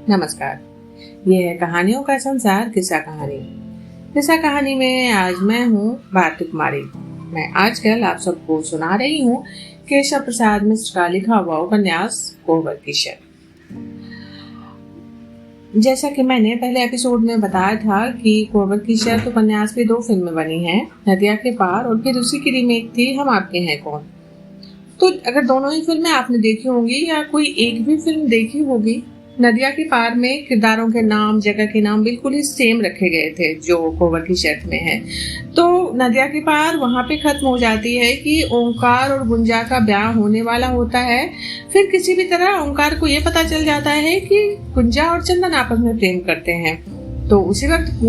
नमस्कार। ये है कहानियों का संसार किस्सा कहानी। किस्सा कहानी में आज मैं हूँ भारती कुमारी। मैं आजकल आप सबको सुना रही हूँ केशव प्रसाद मिश्र का लिखा हुआ उपन्यास कोहबर की शर्त। जैसा कि मैंने पहले एपिसोड में बताया था कि कोहबर की शर्त उपन्यास की 2 फिल्में बनी हैं, नदिया के पार और फिर उसी की रीमेक थी हम आपके हैं कौन। तो अगर दोनों ही फिल्में आपने देखी होंगी या कोई एक भी फिल्म देखी होगी, नदिया के पार में किरदारों के नाम, जगह के नाम बिल्कुल ही सेम रखे गए थे जो कोहबर की शर्त में है। तो नदिया के पार वहां पे खत्म हो जाती है कि ओंकार और गुंजा का ब्याह होने वाला होता है। फिर किसी भी तरह ओंकार को ये पता चल जाता है कि गुंजा और चंदन आपस में प्रेम करते हैं। तो उसी वक्त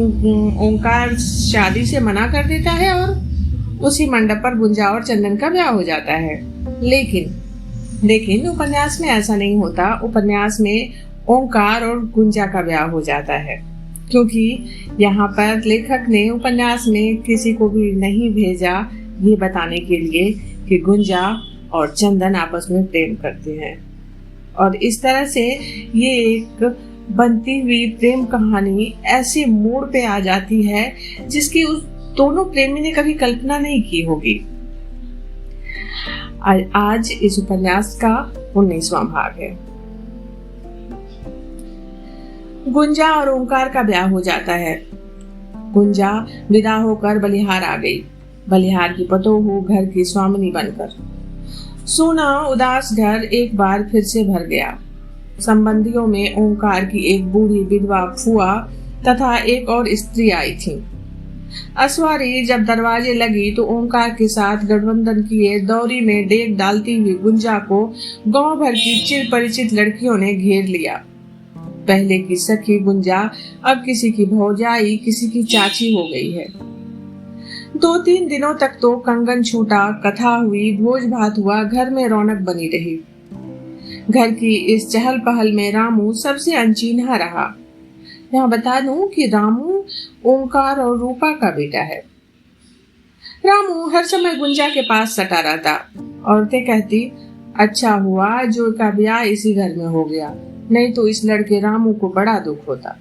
ओंकार शादी से मना कर देता है और उसी मंडप पर गुंजा और चंदन का ब्याह हो जाता है। लेकिन उपन्यास में ऐसा नहीं होता। उपन्यास में ओंकार और गुंजा का ब्याह हो जाता है, क्योंकि यहाँ पर लेखक ने उपन्यास में किसी को भी नहीं भेजा ये बताने के लिए कि गुंजा और चंदन आपस में प्रेम करते हैं। और इस तरह से ये एक बनती हुई प्रेम कहानी ऐसे मोड़ पे आ जाती है जिसकी उस दोनों प्रेमी ने कभी कल्पना नहीं की होगी। आज इस उपन्यास का 19वां भाग है। गुंजा और ओंकार का ब्याह हो जाता है। गुंजा विदा होकर बलिहार आ गई। बलिहार की पतोहू घर की स्वामिनी बनकर। सूना उदास घर एक बार फिर से भर गया। संबंधियों में ओंकार की एक बूढ़ी विधवा फुआ तथा एक और स्त्री आई थी। असवारी जब दरवाजे लगी तो ओंकार के साथ गठबंधन किए दौरी में डेग डालती हुई गुंजा को गांव भर की चिर परिचित लड़कियों ने घेर लिया। पहले की सखी गुंजा अब किसी की भौजाई, किसी की चाची हो गई है। 2-3 दिनों तक तो कंगन छूटा, कथा हुई, भोज भात हुआ, घर में रौनक बनी रही। घर की इस चहल पहल में रामू सबसे अनचिन्हा रहा। यहाँ बता दूं कि रामू ओंकार और रूपा का बेटा है। रामू हर समय गुंजा के पास सटा रहता। औरतें कहती, अच्छा हुआ जो का ब्याह इसी घर में हो गया, नहीं तो इस लड़के रामू को बड़ा दुख होता।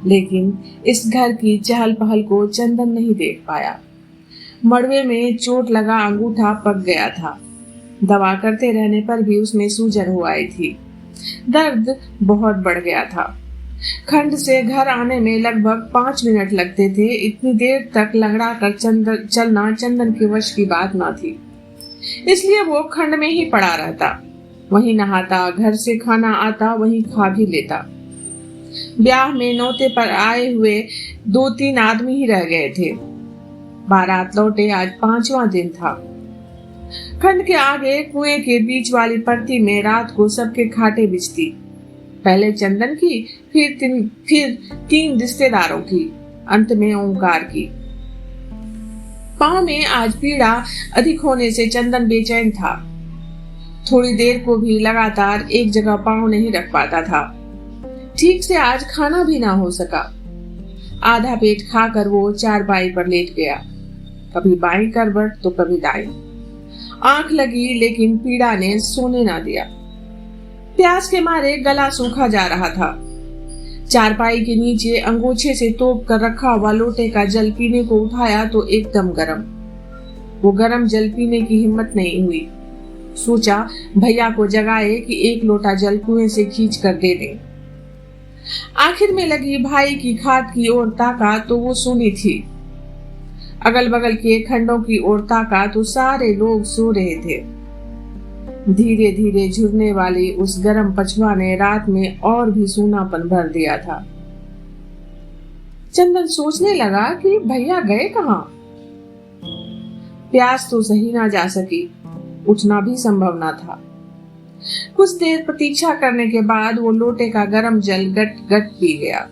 लेकिन इस घर की चहल पहल को चंदन नहीं देख पाया। मड़वे में चोट लगा अंगूठा पक गया था। दवा करते रहने पर भी उसमें सूजन हो आई थी। दर्द बहुत बढ़ गया था। खंड से घर आने में लगभग 5 मिनट लगते थे। इतनी देर तक लंगड़ा कर चलना चंदन के वश की बात न थी, इसलिए वो खंड में ही पड़ा रहता। वहीं नहाता, घर से खाना आता, वहीं खा भी लेता। ब्याह में नौते पर आए हुए 2-3 आदमी ही रह गए थे। बारात लौटे आज 5वां दिन था। खंड के आगे कुएं के बीच वाली परती में रात को सबके खाटे बिछती। पहले चंदन की, फिर 3 रिश्तेदारों की, अंत में ओंकार की। पांव में आज पीड़ा अधिक होने से चंदन बेचैन था। थोड़ी देर को भी लगातार एक जगह पांव नहीं रख पाता था। ठीक से आज खाना भी ना हो सका। आधा पेट खाकर वो चारपाई पर लेट गया, कभी बाईं करवट तो कभी दाईं। आंख लगी लेकिन पीड़ा ने सोने ना दिया। प्यास के मारे गला सूखा जा रहा था। चारपाई के नीचे अंगोछे से तोप कर रखा हुआ लोटे का जल पीने को उठाया तो एकदम गर्म। वो गर्म जल पीने की हिम्मत नहीं हुई। सोचा भैया को जगाए कि 1 लोटा जल कुएं से खींच कर दे दें। आखिर में लगी भाई की खाट की ओर ताका तो वो सुनी थी। अगल बगल के खंडों की ओर ताका तो सारे लोग सो रहे थे। धीरे धीरे झुरने वाली उस गर्म पछुआ ने रात में और भी सूनापन भर दिया था। चंदन सोचने लगा कि भैया गए कहाँ। प्यास तो सही ना जा सकी, उठना भी संभव न था। कुछ देर प्रतीक्षा करने के बाद वो लोटे का गर्म जल गट गट पी गया।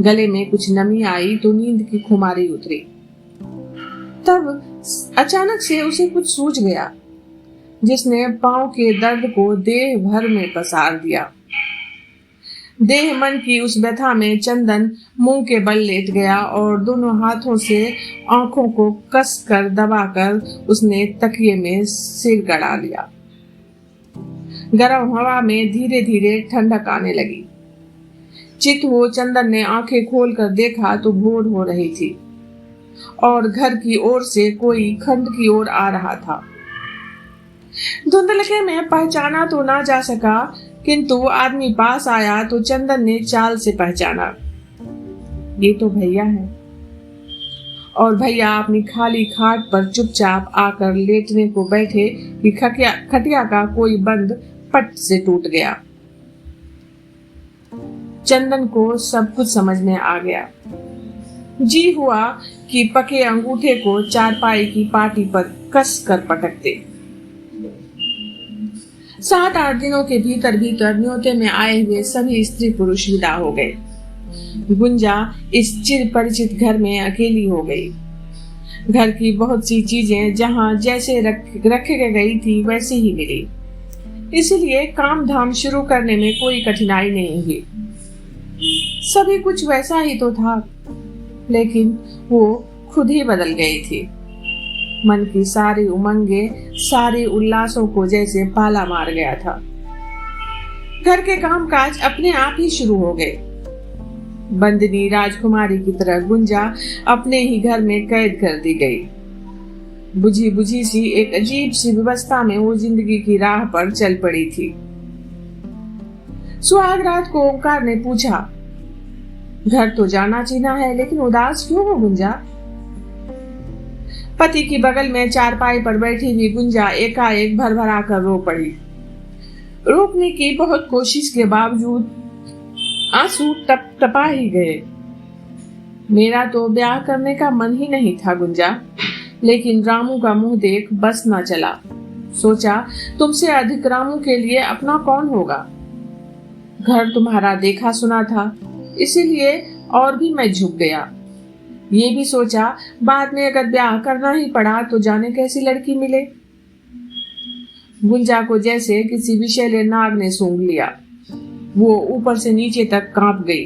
गले में कुछ नमी आई तो नींद की खुमारी उतरी। तब अचानक से उसे कुछ सूझ गया, जिसने पांव के दर्द को देह भर में पसार दिया। देह मन की उस व्यथा में चंदन मुंह के बल लेट गया और दोनों हाथों से आंखों को कस कर दबाकर उसने तकिए में सिर गड़ा लिया। गर्म हवा में धीरे धीरे ठंडक आने लगी। चित हो चंदन ने आंखें खोलकर देखा तो भोर हो रही थी और घर की ओर से कोई खंड की ओर आ रहा था। धुंधलके में पहचाना तो ना जा सका, किंतु आदमी पास आया तो चंदन ने चाल से पहचाना, ये तो भैया है। और भैया अपनी खाली खाट पर चुपचाप आकर लेटने को बैठे कि खटिया का कोई बंद पट से टूट गया। चंदन को सब कुछ समझ में आ गया। जी हुआ कि पके अंगूठे को चारपाई की पाटी पर कस कर पटकते। 7-8 दिनों के भीतर न्योते में आए हुए सभी स्त्री पुरुष विदा हो गए। गुंजा इस चिर परिचित घर में अकेली हो गई। घर की बहुत सी चीजें जहां जैसे रखे गई थी वैसे ही मिली, इसलिए काम धाम शुरू करने में कोई कठिनाई नहीं हुई। सभी कुछ वैसा ही तो था, लेकिन वो खुद ही बदल गई थी। मन की सारी उमंगे, सारे उल्लासों को जैसे पाला मार गया था। घर के कामकाज अपने आप ही शुरू हो गए। बंदनी राजकुमारी की तरह गुंजा अपने ही घर में कैद कर दी गई। बुझी बुझी सी एक अजीब सी व्यवस्था में वो जिंदगी की राह पर चल पड़ी थी। सुहाग रात को ओंकार ने पूछा, घर तो जाना चीना है, लेकिन उदास क्यों हो गुंजा? पति की बगल में चारपाई पर बैठी हुई गुंजा एकाएक भरभरा कर रो पड़ी। रोकने की बहुत कोशिश के बावजूद आंसू टपा ही गए। मेरा तो ब्याह करने का मन ही नहीं था गुंजा, लेकिन रामू का मुंह देख बस न चला। सोचा तुमसे अधिक रामू के लिए अपना कौन होगा। घर तुम्हारा देखा सुना था, इसीलिए और भी मैं झुक गया। ये भी सोचा बाद में अगर ब्याह करना ही पड़ा तो जाने कैसी लड़की मिले। गुंजा को जैसे किसी विषैले नाग ने सूंघ लिया। वो ऊपर से नीचे तक कांप गई।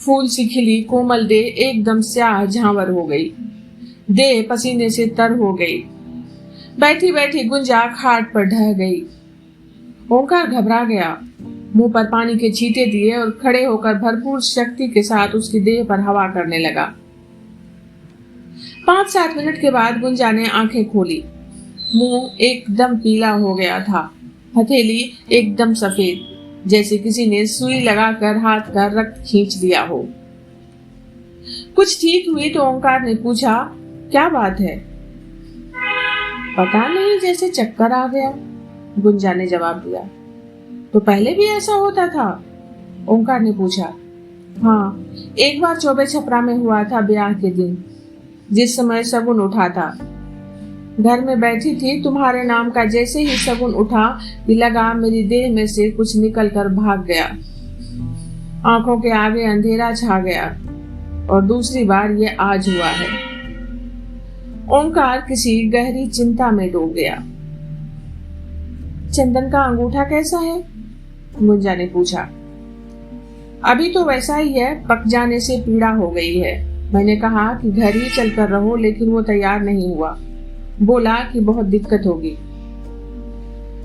फूल सी खिली कोमल देह एकदम स्याह झांवर हो गई। देह पसीने से तर हो गई। बैठी बैठी गुंजा खाट पर ढह गई। ओंकार घबरा गया, मुंह पर पानी के छींटे दिए और खड़े होकर भरपूर शक्ति के साथ उसकी देह पर हवा करने लगा। 5-7 मिनट के बाद गुंजा ने आंखें खोली। मुंह एकदम पीला हो गया था, हथेली एकदम सफेद, जैसे किसी ने सुई लगाकर हाथ का रक्त खींच दिया हो। कुछ ठीक हुई तो ओंकार ने पूछा, क्या बात है? पता नहीं, जैसे चक्कर आ गया, गुंजा ने जवाब दिया। तो पहले भी ऐसा होता था? ओंकार ने पूछा। हाँ, एक बार चौबे छपरा में हुआ था ब्याह के दिन, जिस समय शगुन उठा था। घर में बैठी थी, तुम्हारे नाम का जैसे ही शगुन उठा कि लगा मेरी देह में से कुछ निकल कर भाग गया। आंखों के आगे अंधेरा छा गया। और दूसरी बार ये आज हुआ है। ओंकार किसी गहरी चिंता में डूब गया। चंदन का अंगूठा कैसा है? गुंजा ने पूछा। अभी तो वैसा ही है, पक जाने से पीड़ा हो गई है। मैंने कहा कि घर ही चलकर रहो, लेकिन वो तैयार नहीं हुआ। बोला कि बहुत दिक्कत होगी।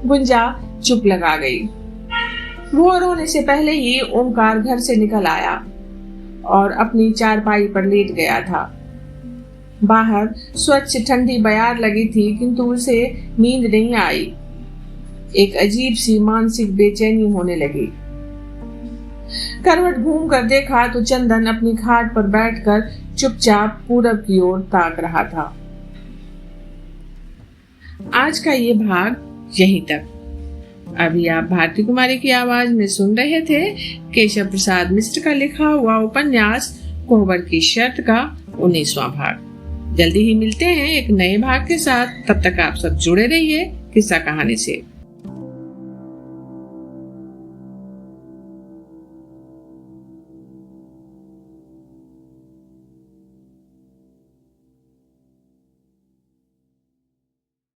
गुंजा चुप लगा गई। भोर होने से पहले ही ओंकार घर से निकल आया और अपनी चारपाई पर लेट गया था। बाहर स्वच्छ ठंडी बयार लगी थी, किंतु उसे नींद नहीं आई। एक अजीब सी मानसिक बेचैनी होने लगी। करवट घूम कर देखा तो चंदन अपनी खाट पर बैठकर चुपचाप पूरब की ओर ताक रहा था। आज का ये भाग यहीं तक। अभी आप भारती कुमारी की आवाज में सुन रहे थे केशव प्रसाद मिश्र का लिखा हुआ उपन्यास कोहबर की शर्त का 19वां भाग। जल्दी ही मिलते हैं एक नए भाग के साथ। तब तक आप सब जुड़े रहिए किस्सा कहानी से।